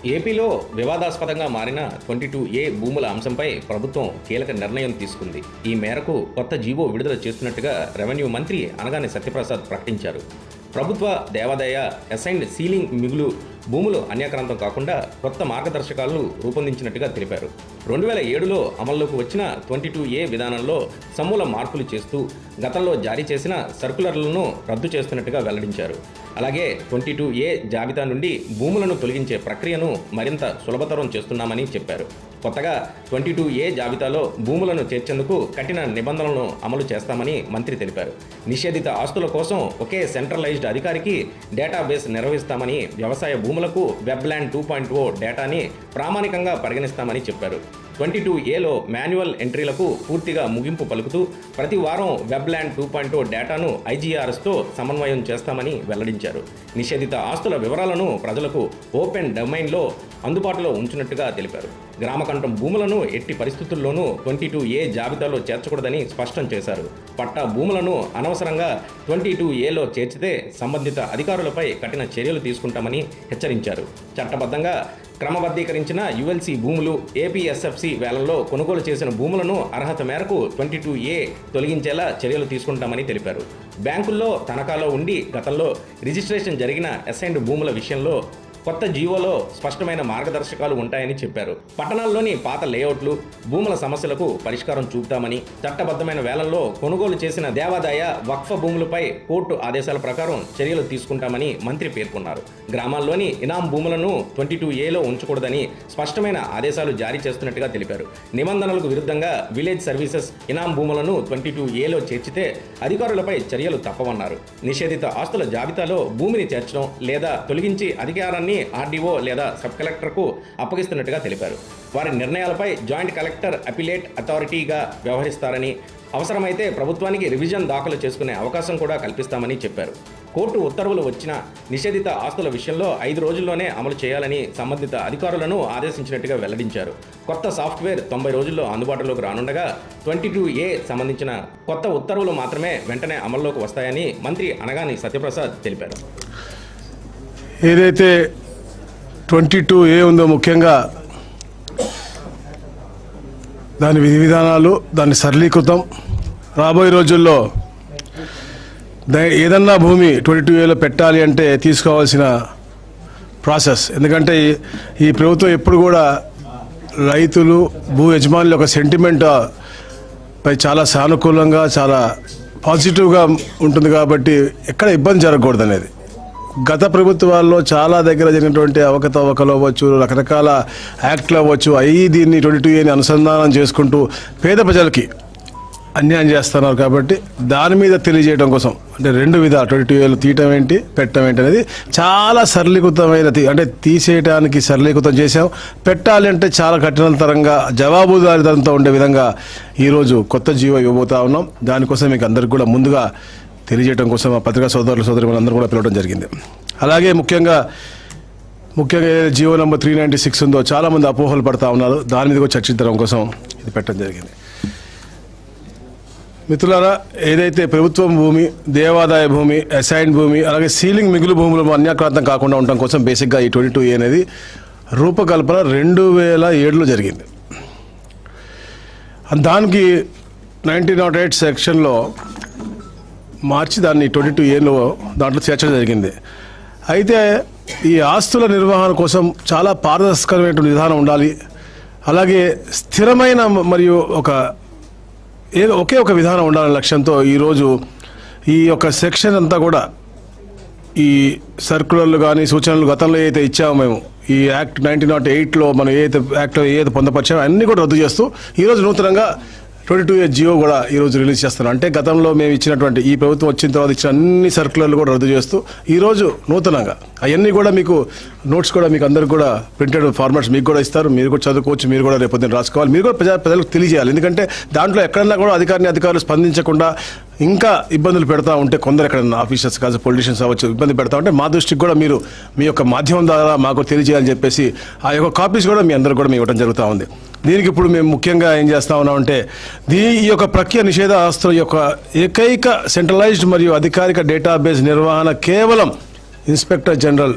ఏపీలో వివాదాస్పదంగా మారిన 22A భూముల అంశంపై ప్రభుత్వం కీలక నిర్ణయం తీసుకుంది. ఈ మేరకు కొత్త జీవో విడుదల చేస్తున్నట్టుగా రెవెన్యూ మంత్రి అనగాని సత్యప్రసాద్ ప్రకటించారు. ప్రభుత్వ దేవాదాయ అసైన్డ్ సీలింగ్ మిగులు భూములు అన్యాక్రాంతం కాకుండా కొత్త మార్గదర్శకాలను రూపొందించినట్టుగా తెలిపారు. 2007లో అమల్లోకి వచ్చిన 22A విధానంలో సమూల మార్పులు చేస్తూ గతంలో జారీ చేసిన సర్కులర్లను రద్దు చేస్తున్నట్టుగా వెల్లడించారు. అలాగే 22A జాబితా నుండి భూములను తొలగించే ప్రక్రియను మరింత సులభతరం చేస్తున్నామని చెప్పారు. కొత్తగా 22A జాబితాలో భూములను చేర్చేందుకు కఠిన నిబంధనలను అమలు చేస్తామని మంత్రి తెలిపారు. నిషేధిత ఆస్తుల కోసం ఒకే సెంట్రలైజ్డ్ అధికారికి డేటాబేస్ నిర్వహిస్తామని, వ్యవసాయ భూములకు వెబ్ల్యాండ్ 2.0 డేటాని ప్రామాణికంగా పరిగణిస్తామని చెప్పారు. 22Aలో మాన్యువల్ ఎంట్రీలకు పూర్తిగా ముగింపు పలుకుతూ ప్రతి వారం వెబ్ల్యాండ్ 2.0 డేటాను IGRSతో సమన్వయం చేస్తామని వెల్లడించారు. నిషేధిత ఆస్తుల వివరాలను ప్రజలకు ఓపెన్ డొమైన్లో అందుబాటులో ఉంచినట్టుగా తెలిపారు. గ్రామకంఠం భూములను ఎట్టి పరిస్థితుల్లోనూ 22A జాబితాలో చేర్చకూడదని స్పష్టం చేశారు. పట్టా భూములను అనవసరంగా 22Aలో చేర్చితే సంబంధిత అధికారులపై కఠిన చర్యలు తీసుకుంటామని హెచ్చరించారు. చట్టబద్ధంగా క్రమబద్ధీకరించిన ULC భూములు, APSFC వేలంలో కొనుగోలు చేసిన భూములను అర్హత మేరకు 22A తొలగించేలా చర్యలు తీసుకుంటామని తెలిపారు. బ్యాంకుల్లో తనఖాలో ఉండి గతంలో రిజిస్ట్రేషన్ జరిగిన అసైన్డ్ భూముల విషయంలో కొత్త జీవోలో స్పష్టమైన మార్గదర్శకాలు ఉంటాయని చెప్పారు. పట్టణాల్లోని పాత లేఅవుట్లు, భూముల సమస్యలకు పరిష్కారం చూపుతామని, చట్టబద్ధమైన వేలంలో కొనుగోలు చేసిన దేవాదాయ, వక్ఫ్ భూములపై కోర్టు ఆదేశాల ప్రకారం చర్యలు తీసుకుంటామని మంత్రి పేర్కొన్నారు. గ్రామాల్లోని ఇనాం భూములను 22Aలో ఉంచకూడదని స్పష్టమైన ఆదేశాలు జారీ చేస్తున్నట్టుగా తెలిపారు. నిబంధనలకు విరుద్ధంగా విలేజ్ సర్వీసెస్ ఇనాం భూములను 22Aలో చేర్చితే అధికారులపై చర్యలు తప్పవన్నారు. నిషేధిత ఆస్తుల జాబితాలో భూమిని చేర్చడం లేదా తొలగించి అధికారాన్ని RDO లేదా సబ్ కలెక్టర్కు అప్పగిస్తున్నట్టుగా తెలిపారు. వారి నిర్ణయాలపై జాయింట్ కలెక్టర్ అపిలేట్ అథారిటీగా వ్యవహరిస్తారని, అవసరమైతే ప్రభుత్వానికి రివిజన్ దాఖలు చేసుకునే అవకాశం కూడా కల్పిస్తామని చెప్పారు. కోర్టు ఉత్తర్వులు వచ్చిన నిషేధిత ఆస్తుల విషయంలో 5 రోజుల్లోనే అమలు చేయాలని సంబంధిత అధికారులను ఆదేశించినట్టుగా వెల్లడించారు. కొత్త సాఫ్ట్వేర్ 90 రోజుల్లో అందుబాటులోకి రానుండగా 22A సంబంధించిన కొత్త ఉత్తర్వులు మాత్రమే వెంటనే అమల్లోకి వస్తాయని మంత్రి అనగాని సత్యప్రసాద్ తెలిపారు. ఏదైతే 22A ఉందో ముఖ్యంగా దాని విధి విధానాలు, దాన్ని సరళీకృతం, రాబోయే రోజుల్లో ఏదన్నా భూమి 22Aలో పెట్టాలి అంటే తీసుకోవాల్సిన ప్రాసెస్. ఎందుకంటే ఈ ప్రభుత్వం ఎప్పుడు కూడా రైతులు, భూ యజమానుల యొక్క సెంటిమెంట్ పై చాలా సానుకూలంగా, చాలా పాజిటివ్గా ఉంటుంది కాబట్టి ఎక్కడ ఇబ్బంది జరగకూడదు అనేది. గత ప్రభుత్వాల్లో చాలా దగ్గర జరిగినటువంటి అవకతవకలు అవ్వచ్చు, రకరకాల యాక్ట్లు అవ్వచ్చు, దీన్ని 22Aని అనుసంధానం చేసుకుంటూ పేద ప్రజలకి అన్యాయం చేస్తున్నారు. కాబట్టి దాని మీద తెలియజేయడం కోసం అంటే 2 విధాలు 22Aలు తీయటం ఏంటి, పెట్టడం ఏంటి అనేది చాలా సరళీకృతమైన, అంటే తీసేయడానికి సరళీకృతం చేశాం. పెట్టాలి అంటే చాలా కఠినతరంగా, జవాబుదారీతనంతో ఉండే విధంగా ఈరోజు కొత్త జీవో ఇవ్వబోతా ఉన్నాం. దానికోసం మీకు అందరికీ కూడా ముందుగా తెలియజేయడం కోసం ఆ పత్రికా సోదరులందరూ కూడా పిలవడం జరిగింది. అలాగే ముఖ్యంగా జీవో నెంబర్ 396 ఉందో చాలామంది అపోహలు పడతా ఉన్నారు. దాని మీద కూడా చర్చించడం కోసం ఇది పెట్టడం జరిగింది. మిత్రులారా, ఏదైతే ప్రభుత్వం భూమి, దేవాదాయ భూమి, అసైన్డ్ భూమి, అలాగే సీలింగ్ మిగులు భూములు అన్యాక్రాంతం కాకుండా ఉండటం కోసం బేసిక్గా ఈ 22A అనేది రూపకల్పన 2007లో జరిగింది. దానికి 1908 సెక్షన్లో మార్చి దాన్ని 22Aలో దాంట్లో చేర్చడం జరిగింది. అయితే ఈ ఆస్తుల నిర్వహణ కోసం చాలా పారదర్శకమైన విధానం ఉండాలి. అలాగే స్థిరమైన మరియు ఒకే ఒక విధానం ఉండాలనే లక్ష్యంతో ఈరోజు ఈ యొక్క సెక్షన్ అంతా కూడా, ఈ సర్కులర్లు కానీ సూచనలు గతంలో ఏదైతే ఇచ్చామో మేము, ఈ యాక్ట్ 1908లో మనం ఏదైతే పొందపరిచామో అన్నీ కూడా రద్దు చేస్తూ ఈరోజు నూతనంగా 22A జియో కూడా ఈరోజు రిలీజ్ చేస్తున్నాం. అంటే గతంలో మేము ఇచ్చినటువంటి, ఈ ప్రభుత్వం వచ్చిన తర్వాత ఇచ్చిన అన్ని సర్కులర్లు కూడా రద్దు చేస్తూ ఈరోజు నూతనంగా అవన్నీ కూడా మీకు నోట్స్ కూడా మీకు అందరికి కూడా ప్రింటెడ్ ఫార్మాట్స్ మీకు కూడా ఇస్తారు. మీరు కూడా చదువుకోవచ్చు, మీరు కూడా రేపు పొద్దున్న రాసుకోవాలి, మీరు కూడా ప్రజలకు తెలియజేయాలి. ఎందుకంటే దాంట్లో ఎక్కడన్నా కూడా అధికారులు స్పందించకుండా ఇంకా ఇబ్బందులు పెడతా ఉంటే, కొందరు ఎక్కడన్నా ఆఫీసర్స్ కాదు, పొలిటీషియన్స్ అవ్వచ్చు, ఇబ్బంది పెడతా ఉంటే మా దృష్టికి కూడా మీరు మీ యొక్క మాధ్యమం ద్వారా మాకు తెలియజేయాలని చెప్పేసి ఆ యొక్క కాపీస్ కూడా మీ అందరూ కూడా మేము ఇవ్వడం జరుగుతూ ఉంది. దీనికి ఇప్పుడు మేము ముఖ్యంగా ఏం చేస్తా ఉన్నామంటే, ఈ యొక్క ప్రక్రియ నిషేధ ఆస్తుల యొక్క ఏకైక సెంట్రలైజ్డ్ మరియు అధికారిక డేటాబేస్ నిర్వహణ కేవలం ఇన్స్పెక్టర్ జనరల్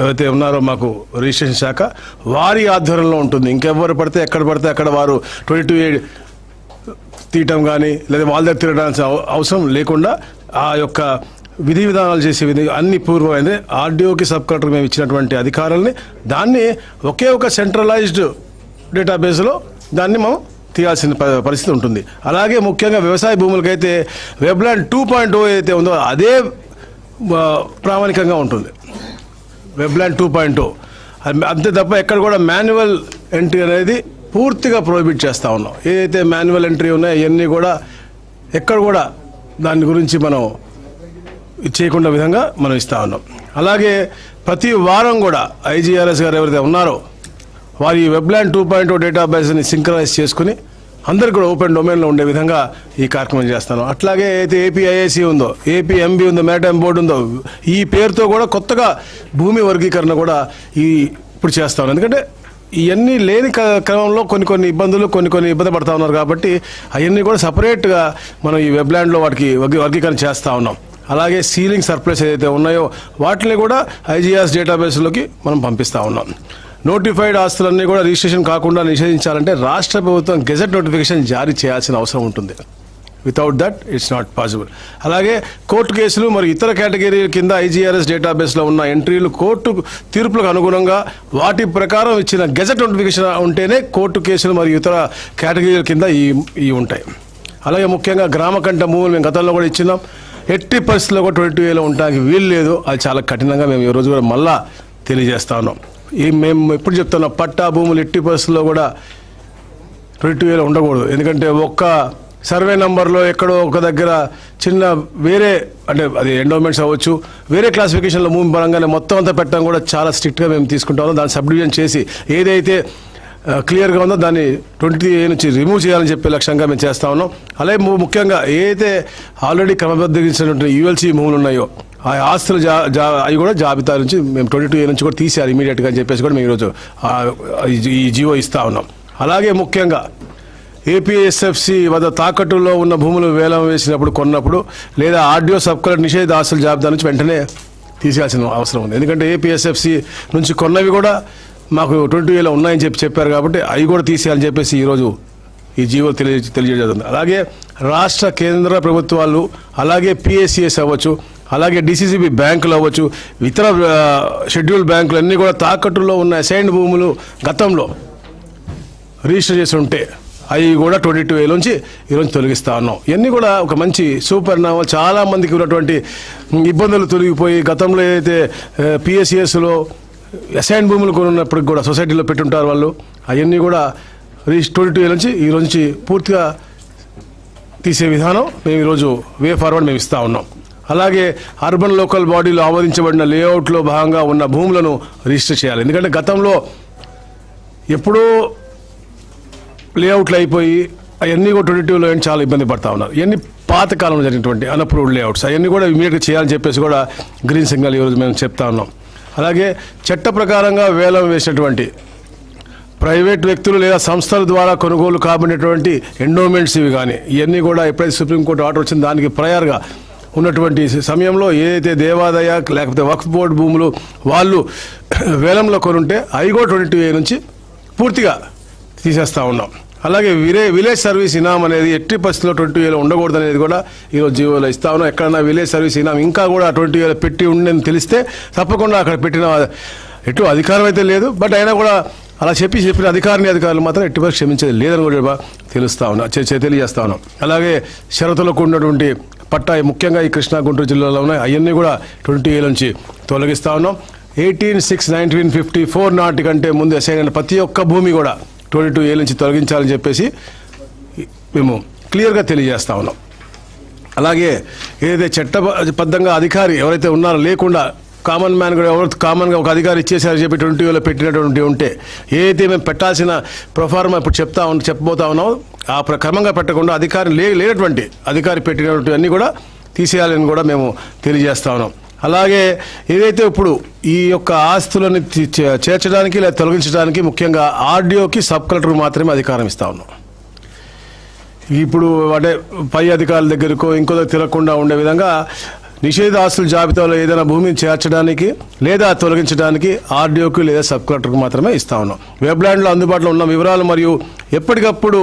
ఎవరైతే ఉన్నారో మాకు రిజిస్ట్రేషన్ శాఖ వారి ఆధ్వర్యంలో ఉంటుంది. ఇంకెవరు పడితే అక్కడ వారు 22A తీయటం కానీ లేదా వాళ్ళ దగ్గర తిరగడానికి అవసరం లేకుండా ఆ యొక్క విధి విధానాలు చేసే అన్ని పూర్వమైంది. ఆర్డీఓకి సబ్ కలెక్టర్ మేము ఇచ్చినటువంటి అధికారాలని దాన్ని ఒకే ఒక సెంట్రలైజ్డ్ డేటాబేస్లో దాన్ని మనం తీయాల్సిన పరిస్థితి ఉంటుంది. అలాగే ముఖ్యంగా వ్యవసాయ భూములకైతే వెబ్లాండ్ 2.0 ఏదైతే ఉందో అదే ప్రామాణికంగా ఉంటుంది. వెబ్లాండ్ 2.0 అంతే తప్ప ఎక్కడ కూడా మాన్యువల్ ఎంట్రీ అనేది పూర్తిగా ప్రొహిబిట్ చేస్తూ ఉన్నాం. ఏదైతే మాన్యువల్ ఎంట్రీ ఉన్నాయో ఇవన్నీ కూడా ఎక్కడ కూడా దాని గురించి మనం చేయకుండా విధంగా మనం ఇస్తూ ఉన్నాం. అలాగే ప్రతి వారం కూడా ఐజీఆర్ఎస్ గారు ఎవరైతే ఉన్నారో వారి వెబ్లాండ్ 2.0 డేటాబేస్ని సింక్రనైజ్ చేసుకుని అందరికీ కూడా ఓపెన్ డొమైన్లో ఉండే విధంగా ఈ కార్యక్రమం చేస్తాను. అట్లాగే అయితే ఏపీఐఏసీ ఉందో, ఏపీఎంబీ ఉందో, మ్యారిటైమ్ బోర్డు ఉందో, ఈ పేరుతో కూడా కొత్తగా భూమి వర్గీకరణ కూడా ఇప్పుడు చేస్తాను. ఎందుకంటే ఇవన్నీ లేని క్రమంలో కొన్ని ఇబ్బందులు కొన్ని ఇబ్బంది పడతా ఉన్నారు కాబట్టి అవన్నీ కూడా సపరేట్గా మనం ఈ వెబ్లాండ్లో వాటికి వర్గీకరణ చేస్తూ ఉన్నాం. అలాగే సీలింగ్ సర్ప్లస్ ఏదైతే ఉన్నాయో వాటిని కూడా ఐజీఆర్ఎస్ డేటాబేస్లోకి మనం పంపిస్తూ ఉన్నాం. నోటిఫైడ్ ఆస్తులన్నీ కూడా రిజిస్ట్రేషన్ కాకుండా నిషేధించాలంటే రాష్ట్ర ప్రభుత్వం గెజెట్ నోటిఫికేషన్ జారీ చేయాల్సిన అవసరం ఉంటుంది. Without that it's not possible. అలాగే కోర్టు కేసులు మరియు ఇతర కేటగిరీల కింద ఐజీఆర్ఎస్ డేటాబేస్లో ఉన్న ఎంట్రీలు కోర్టు తీర్పులకు అనుగుణంగా వాటి ప్రకారం ఇచ్చిన గెజెట్ నోటిఫికేషన్ ఉంటేనే కోర్టు కేసులు మరియు ఇతర కేటగిరీల కింద ఈ ఉంటాయి. అలాగే ముఖ్యంగా గ్రామ కంట భూములు మేము గతంలో కూడా ఇచ్చినాం. ఎట్టి పరిస్థితుల్లో కూడా 22Aలో ఉండడానికి వీలు లేదు. అది చాలా కఠినంగా మేము ఈ రోజు కూడా మళ్ళా తెలియజేస్తా ఉన్నాం. మేము ఎప్పుడు చెప్తున్నాం, పట్టా భూములు ఎట్టి పరిస్థితుల్లో కూడా 22Aలో ఉండకూడదు. ఎందుకంటే ఒక్క సర్వే నంబర్లో ఎక్కడో ఒక దగ్గర చిన్న వేరే అంటే అది ఎండోమెంట్స్ అవ్వచ్చు, వేరే క్లాసిఫికేషన్లో భూమి పరంగానే మొత్తం అంతా పెట్టడం కూడా చాలా స్ట్రిక్ట్గా మేము తీసుకుంటాము. దాన్ని సబ్ డివిజన్ చేసి ఏదైతే క్లియర్గా ఉందో దాన్ని 20A నుంచి రిమూవ్ చేయాలని చెప్పే లక్ష్యంగా మేము చేస్తా ఉన్నాం. అలాగే ముఖ్యంగా ఏదైతే ఆల్రెడీ క్రమబద్ధీకరించినటువంటి యూఎల్సీ భూములు ఉన్నాయో ఆ ఆస్తులు అవి కూడా జాబితా నుంచి మేము 22A నుంచి కూడా తీసేయాలి ఇమీడియట్గా అని చెప్పేసి కూడా మేము ఈరోజు ఈ జీవో ఇస్తూ ఉన్నాం. అలాగే ముఖ్యంగా ఏపీఎస్ఎఫ్సి వద్ద తాకట్టులో ఉన్న భూములు వేలం వేసినప్పుడు కొన్నప్పుడు లేదా ఆర్డీఓ సబ్ కలెక్టర్ నిషేధ ఆస్తుల జాబితా నుంచి వెంటనే తీసేయాల్సిన అవసరం ఉంది. ఎందుకంటే ఏపీఎస్ఎఫ్సి నుంచి కొన్నవి కూడా మాకు 22Aలో ఉన్నాయని చెప్పారు కాబట్టి అవి కూడా తీసేయాలని చెప్పేసి ఈరోజు ఈ జీవో తెలియజేస్తుంది. అలాగే రాష్ట్ర కేంద్ర ప్రభుత్వాలు అలాగే పిఎస్సిఎస్ అవ్వచ్చు, అలాగే డిసిసిబి బ్యాంకులు అవ్వచ్చు, ఇతర షెడ్యూల్ బ్యాంకులు అన్నీ కూడా తాకట్టులో ఉన్న అసైన్డ్ భూములు గతంలో రిజిస్టర్ చేసి ఉంటే అవి కూడా 22Aలోంచి ఈరోజు తొలగిస్తా ఉన్నాం. ఇవన్నీ కూడా ఒక మంచి సూపరిణామం. చాలామందికి ఉన్నటువంటి ఇబ్బందులు తొలగిపోయి గతంలో ఏదైతే పిఎస్సిఎస్లో అసైన్ భూములు కొనున్నప్పటికి కూడా సొసైటీలో పెట్టుంటారు వాళ్ళు, అవన్నీ కూడా 22A నుంచి ఈరోజు నుంచి పూర్తిగా తీసే విధానం మేము ఈరోజు వే ఫార్వర్డ్ మేము ఇస్తూ ఉన్నాం. అలాగే అర్బన్ లోకల్ బాడీలో ఆమోదించబడిన లేఅవుట్లో భాగంగా ఉన్న భూములను రిజిస్టర్ చేయాలి. ఎందుకంటే గతంలో ఎప్పుడూ లేఅవుట్లు అయిపోయి అవన్నీ కూడా 22లో చాలా ఇబ్బంది పడతా ఉన్నారు. ఇవన్నీ పాతకాలంలో జరిగినటువంటి అన్అప్రూవ్డ్ లేఅవుట్స్ అవన్నీ కూడా ఇమీడియట్గా చేయాలని చెప్పేసి కూడా గ్రీన్ సిగ్నల్ ఈరోజు మేము చెప్తా ఉన్నాం. అలాగే చట్ట ప్రకారంగా వేలం వేసినటువంటి ప్రైవేట్ వ్యక్తులు లేదా సంస్థల ద్వారా కొనుగోలు కాబడినటువంటి ఎండోమెంట్స్ ఇవి కానీ ఇవన్నీ కూడా ఎప్పుడైతే సుప్రీంకోర్టు ఆర్డర్ వచ్చిందో దానికి ప్రయర్గా ఉన్నటువంటి సమయంలో ఏదైతే దేవాదాయ లేకపోతే వక్ఫ్ బోర్డు భూములు వాళ్ళు వేలంలో కొనుంటే అవి కూడా 22A నుంచి పూర్తిగా తీసేస్తూ ఉన్నాం. అలాగే విలేజ్ సర్వీస్ ఇనాం అనేది ఎట్టి పరిస్థితుల్లో 22Aలో ఉండకూడదు అనేది కూడా ఈరోజు జీవోలో ఇస్తా ఉన్నాం. ఎక్కడన్నా విలేజ్ సర్వీస్ ఇనాం ఇంకా కూడా 22Aలో పెట్టి ఉండని తెలిస్తే తప్పకుండా అక్కడ పెట్టిన ఎటు అధికారం అయితే లేదు, బట్ అయినా కూడా అలా చెప్పిన అధికారులు మాత్రం ఎట్టి పరిస్థితి క్షమించేది లేదని కూడా తెలియజేస్తా ఉన్నాం. అలాగే షరతులో కూడినటువంటి పట్టాయి ముఖ్యంగా ఈ కృష్ణా గుంటూరు జిల్లాలో ఉన్నాయి, అవన్నీ కూడా 22A నుంచి తొలగిస్తా ఉన్నాం. 18/6/1954 నాటి కంటే ముందు అసైన్ అయిన ప్రతి ఒక్క భూమి కూడా 22A నుంచి తొలగించాలని చెప్పేసి మేము క్లియర్గా తెలియజేస్తా ఉన్నాం. అలాగే ఏదైతే చట్టబద్ధంగా అధికారి ఎవరైతే ఉన్నారో లేకుండా కామన్ మ్యాన్ కూడా ఎవరు కామన్గా ఒక అధికారి ఇచ్చేసారని చెప్పి 22Aలో పెట్టినటువంటి ఉంటే ఏదైతే మేము పెట్టాల్సిన ప్రొఫార్మా ఇప్పుడు చెప్పబోతా ఉన్నాం ఆ క్రమంగా పెట్టకుండా అధికారి లేనటువంటి అధికారి పెట్టినటువంటి అన్నీ కూడా తీసేయాలని కూడా మేము తెలియజేస్తా ఉన్నాం. అలాగే ఏదైతే ఇప్పుడు ఈ యొక్క ఆస్తులను చేర్చడానికి లేదా తొలగించడానికి ముఖ్యంగా ఆర్డీఓకి సబ్ కలెక్టర్ మాత్రమే అధికారం ఇస్తా ఉన్నాం. ఇప్పుడు అంటే పై అధికారుల దగ్గరకో ఇంకో దగ్గర తిరగకుండా ఉండే విధంగా నిషేధిత ఆస్తుల జాబితాలో ఏదైనా భూమిని చేర్చడానికి లేదా తొలగించడానికి ఆర్డీఓకి లేదా సబ్ కలెక్టర్కి మాత్రమే ఇస్తా ఉన్నాం. వెబ్లాండ్లో అందుబాటులో ఉన్న వివరాలు మరియు ఎప్పటికప్పుడు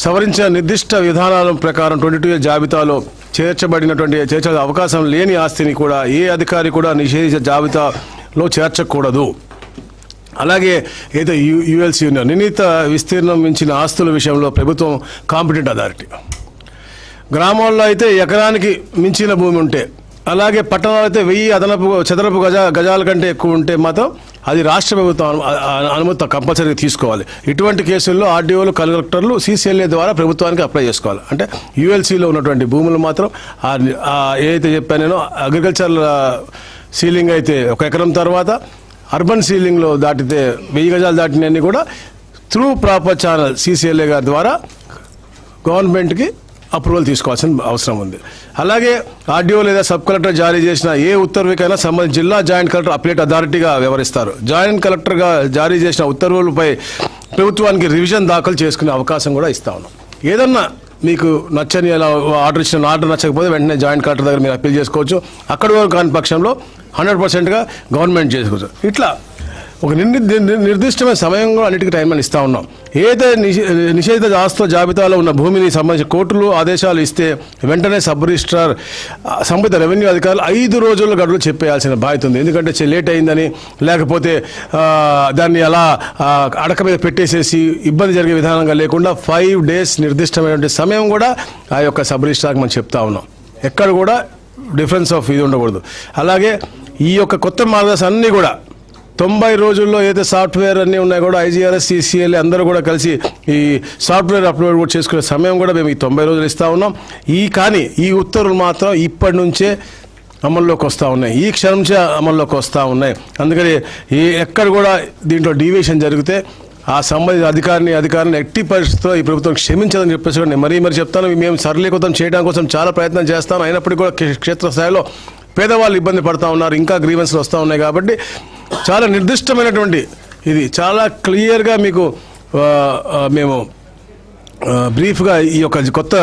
సవరించిన నిర్దిష్ట విధానాల ప్రకారం 22A జాబితాలో చేర్చే అవకాశం లేని ఆస్తిని కూడా ఏ అధికారి కూడా నిషేధిత జాబితాలో చేర్చకూడదు. అలాగే ఏదో యుఎల్సి నిర్ణీత విస్తీర్ణం మించిన ఆస్తుల విషయంలో ప్రభుత్వం కాంపిటెంట్ అథారిటీ. గ్రామాల్లో అయితే ఎకరానికి మించిన భూమి ఉంటే, అలాగే పట్టణాలు అయితే 1000 అదనపు చదరపు గజాల కంటే ఎక్కువ ఉంటే మాత్రం అది రాష్ట్ర ప్రభుత్వం అనుమతి కంపల్సరీగా తీసుకోవాలి. ఇటువంటి కేసుల్లో ఆర్డీఓలు కలెక్టర్లు CCLA ద్వారా ప్రభుత్వానికి అప్లై చేసుకోవాలి. అంటే యుఎల్సీలో ఉన్నటువంటి భూములు మాత్రం ఏదైతే చెప్పాను నేను, అగ్రికల్చర్ సీలింగ్ అయితే 1 ఎకరం తర్వాత, అర్బన్ సీలింగ్లో దాటితే 1000 గజాలు దాటినవన్నీ కూడా త్రూ ప్రాపర్ ఛానల్ CCLA గారి ద్వారా గవర్నమెంట్కి అప్రూవల్ తీసుకోవాల్సిన అవసరం ఉంది. అలాగే ఆర్డీఓ లేదా సబ్ కలెక్టర్ జారీ చేసిన ఏ ఉత్తర్వుకైనా సంబంధించి జిల్లా జాయింట్ కలెక్టర్ అప్లేట్ అథారిటీగా వ్యవహరిస్తారు. జాయింట్ కలెక్టర్గా జారీ చేసిన ఉత్తర్వులపై ప్రభుత్వానికి రివిజన్ దాఖలు చేసుకునే అవకాశం కూడా ఇస్తా ఉన్నాం. ఏదన్నా మీకు నచ్చని అలా ఆర్డర్ నచ్చకపోతే వెంటనే జాయింట్ కలెక్టర్ దగ్గర మీరు అప్పీల్ చేసుకోవచ్చు. అక్కడి వరకు కాని పక్షంలో 100%గా గవర్నమెంట్ చేసుకోవచ్చు. ఇట్లా ఒక నిర్దిష్టమైన సమయం కూడా అన్నిటికీ టైం అని ఇస్తూ ఉన్నాం. ఏదైతే నిషేధిత ఆస్తుల జాబితాలో ఉన్న భూమిని సంబంధించి కోర్టులు ఆదేశాలు ఇస్తే వెంటనే సబ్ రిజిస్ట్రార్ సంబంధిత రెవెన్యూ అధికారులు 5 రోజుల గడువు చెప్పేయాల్సిన బాధ్యత ఉంది. ఎందుకంటే లేట్ అయిందని, లేకపోతే దాన్ని అలా అడక మీద పెట్టేసేసి ఇబ్బంది జరిగే విధానంగా లేకుండా 5 days నిర్దిష్టమైనటువంటి సమయం కూడా ఆ యొక్క సబ్ రిజిస్ట్రార్కి మనం చెప్తా ఉన్నాం. ఎక్కడ కూడా డిఫరెన్స్ ఆఫ్ ఇది ఉండకూడదు. అలాగే ఈ యొక్క కొత్త మార్గదర్శకాలు అన్నీ కూడా 90 రోజుల్లో ఏదైతే సాఫ్ట్వేర్ అన్నీ ఉన్నాయి కూడా IGRS CCLA అందరూ కూడా కలిసి ఈ సాఫ్ట్వేర్ అప్లోడ్ కూడా చేసుకునే సమయం కూడా మేము ఈ 90 రోజులు ఇస్తూ ఉన్నాం. కానీ ఈ ఉత్తర్వులు మాత్రం ఇప్పటి నుంచే అమల్లోకి వస్తూ ఉన్నాయి, ఈ క్షణం నుంచే అమల్లోకి వస్తూ ఉన్నాయి. అందుకని ఎక్కడ కూడా దీంట్లో డీవియేషన్ జరిగితే ఆ సంబంధిత అధికారిని ఎట్టి పరిస్థితుల్లో ఈ ప్రభుత్వం క్షమించదని చెప్పేసి నేను మరీ చెప్తాను. మేము సరళీకృతం చేయడం కోసం చాలా ప్రయత్నం చేస్తాం. అయినప్పటికీ కూడా క్షేత్రస్థాయిలో పేదవాళ్ళు ఇబ్బంది పడుతూ ఉన్నారు, ఇంకా గ్రీవెన్స్లు వస్తూ ఉన్నాయి. కాబట్టి చాలా నిర్దిష్టమైనటువంటి ఇది చాలా క్లియర్గా మీకు మేము బ్రీఫ్గా ఈ యొక్క కొత్త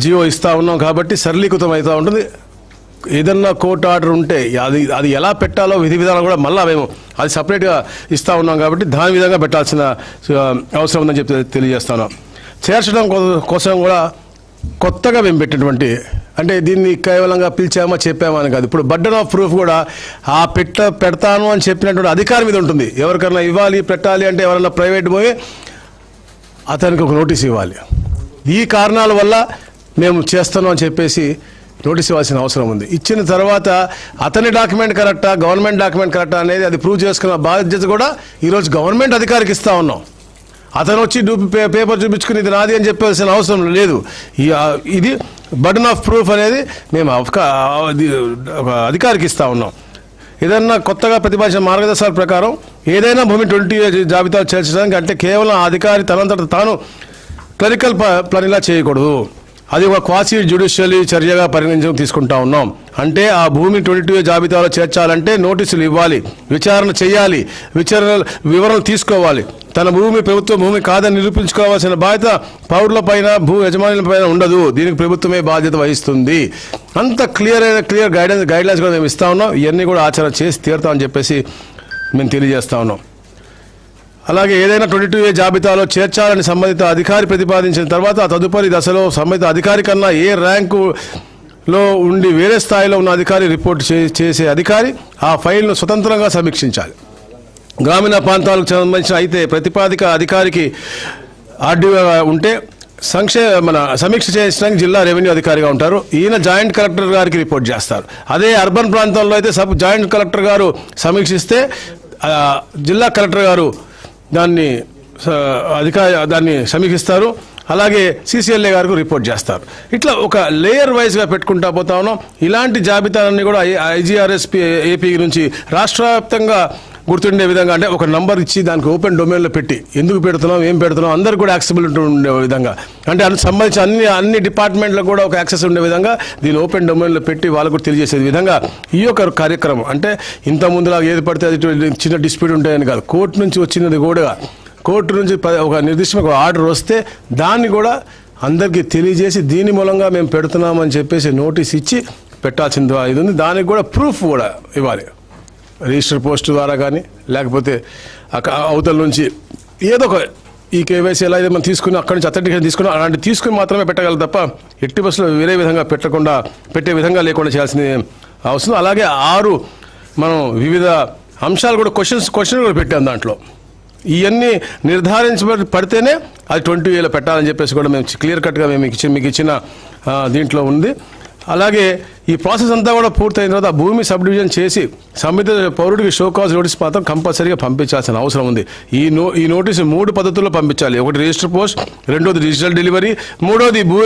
జియో ఇస్తూ ఉన్నాం. కాబట్టి సరళీకృతం అవుతూ ఉంటుంది. ఏదన్నా కోర్టు ఆర్డర్ ఉంటే అది ఎలా పెట్టాలో విధి విధానం కూడా మళ్ళీ మేము అది సపరేట్గా ఇస్తూ ఉన్నాం. కాబట్టి దాని విధంగా పెట్టాల్సిన అవసరం ఉందని చెప్పి తెలియజేస్తాను. చేర్చడం కోసం కూడా కొత్తగా మేము పెట్టినటువంటి, అంటే దీన్ని కేవలంగా పిలిచామా చెప్పామా అని కాదు. ఇప్పుడు బర్డెన్ ఆఫ్ ప్రూఫ్ కూడా ఆ పెడతాను అని చెప్పినటువంటి అధికారి మీద ఉంటుంది. ఎవరికైనా ఇవ్వాలి పెట్టాలి అంటే ఎవరైనా ప్రైవేట్ పోయి అతనికి ఒక నోటీస్ ఇవ్వాలి. ఈ కారణాల వల్ల మేము చేస్తున్నాం అని చెప్పేసి నోటీస్ ఇవ్వాల్సిన అవసరం ఉంది. ఇచ్చిన తర్వాత అతని డాక్యుమెంట్ కరెక్టా, గవర్నమెంట్ డాక్యుమెంట్ కరెక్టా అనేది అది ప్రూవ్ చేసుకున్న బాధ్యత కూడా ఈరోజు గవర్నమెంట్ అధికారికి ఇస్తూ ఉన్నాం. అతను వచ్చి పేపర్ చూపించుకుని ఇది నాది అని చెప్పాల్సిన అవసరం లేదు. ఇది బర్డెన్ ఆఫ్ ప్రూఫ్ అనేది మేము ఒక అధికారికి ఇస్తూ ఉన్నాం. ఏదన్నా కొత్తగా ప్రతిపాదించిన మార్గదర్శకాల ప్రకారం ఏదైనా భూమి 20 జాబితాలు చేర్చడానికి అంటే కేవలం ఆ అధికారి తనంతట తాను క్లరికల్ పనిలా చేయకూడదు. అది ఒక క్వాసీ జ్యుడిషియల్ చర్యగా తీసుకుంటా ఉన్నాం. అంటే ఆ భూమి 22 జాబితాలో చేర్చాలంటే నోటీసులు ఇవ్వాలి, విచారణ చేయాలి, వివరణ తీసుకోవాలి. తన భూమి ప్రభుత్వ భూమి కాదని నిరూపించుకోవాల్సిన బాధ్యత పౌరులపైన, భూ యజమానులపైన ఉండదు. దీనికి ప్రభుత్వమే బాధ్యత వహిస్తుంది. అంత క్లియర్ గైడ్లైన్స్ కూడా మేము ఇస్తా ఉన్నాం. ఇవన్నీ కూడా ఆచరణ చేసి తీరుతామని చెప్పేసి మేము తెలియజేస్తా ఉన్నాం. అలాగే ఏదైనా 22A జాబితాలో చేర్చాలని సంబంధిత అధికారి ప్రతిపాదించిన తర్వాత ఆ తదుపరి దశలో సంబంధిత అధికారి కన్నా ఏ ర్యాంకులో ఉండి వేరే స్థాయిలో ఉన్న అధికారి రిపోర్ట్ చేసే అధికారి ఆ ఫైల్ను స్వతంత్రంగా సమీక్షించాలి. గ్రామీణ ప్రాంతాలకు సంబంధించిన అయితే ప్రతిపాదిక అధికారికి ఆర్డీఓ ఉంటే సమీక్ష చేయడానికి జిల్లా రెవెన్యూ అధికారిగా ఉంటారు. ఈయన జాయింట్ కలెక్టర్ గారికి రిపోర్ట్ చేస్తారు. అదే అర్బన్ ప్రాంతాల్లో అయితే జాయింట్ కలెక్టర్ గారు సమీక్షిస్తే జిల్లా కలెక్టర్ గారు దాన్ని సమీక్షిస్తారు. అలాగే CCLA గారికి రిపోర్ట్ చేస్తారు. ఇట్లా ఒక లేయర్ వైజ్గా పెట్టుకుంటా పోతా ఉన్నాం. ఇలాంటి జాబితాలన్నీ కూడా IGRS AP నుంచి రాష్ట్ర వ్యాప్తంగా గుర్తుండే విధంగా, అంటే ఒక నంబర్ ఇచ్చి దానికి ఓపెన్ డొమైన్లో పెట్టి ఎందుకు పెడుతున్నాం, ఏం పెడుతున్నాం అందరికీ కూడా యాక్సెసిబిలిటీ ఉండే విధంగా, అంటే సంబంధించి అన్ని డిపార్ట్మెంట్లకు కూడా ఒక యాక్సెస్ ఉండే విధంగా దీన్ని ఓపెన్ డొమైన్లో పెట్టి వాళ్ళకు కూడా తెలియజేసే విధంగా ఈ యొక్క కార్యక్రమం, అంటే ఇంత ముందులాగా ఏది పడితే అది చిన్న డిస్ప్యూట్ ఉంటాయని కాదు, కోర్టు నుంచి వచ్చినది కూడా, కోర్టు నుంచి ఒక నిర్దిష్టమైన ఆర్డర్ వస్తే దాన్ని కూడా అందరికీ తెలియజేసి దీని మూలంగా మేము పెడుతున్నామని చెప్పేసి నోటీస్ ఇచ్చి పెట్టాల్సింది ఇది ఉంది. దానికి కూడా ప్రూఫ్ కూడా ఇవ్వాలి, రిజిస్టర్ పోస్ట్ ద్వారా కానీ లేకపోతే అవతల నుంచి ఏదో ఒక ఈ కేవైసీ ఎలా అయితే మనం తీసుకుని అక్కడి నుంచి అథెంటికేషన్ తీసుకుని అలాంటి తీసుకుని మాత్రమే పెట్టగలరు తప్ప ఎట్టి బస్సులో వేరే విధంగా పెట్టే విధంగా లేకుండా చేయాల్సిన అవసరం. అలాగే 6 మనం వివిధ అంశాలు కూడా క్వశ్చన్ కూడా పెట్టాం దాంట్లో. ఇవన్నీ నిర్ధారించబడితేనే అది 20A పెట్టాలని చెప్పేసి కూడా మేము క్లియర్ కట్గా మీకు ఇచ్చిన దీంట్లో ఉంది. అలాగే ఈ ప్రాసెస్ అంతా కూడా పూర్తయిన తర్వాత భూమి సబ్ డివిజన్ చేసి సంబంధిత పౌరుడికి షో కాజ్ నోటీస్ మాత్రం కంపల్సరీగా పంపించాల్సిన అవసరం ఉంది. ఈ నోటీసు 3 పద్ధతుల్లో పంపించాలి. ఒకటి రిజిస్టర్ పోస్ట్, రెండోది డిజిటల్ డెలివరీ, మూడోది భూ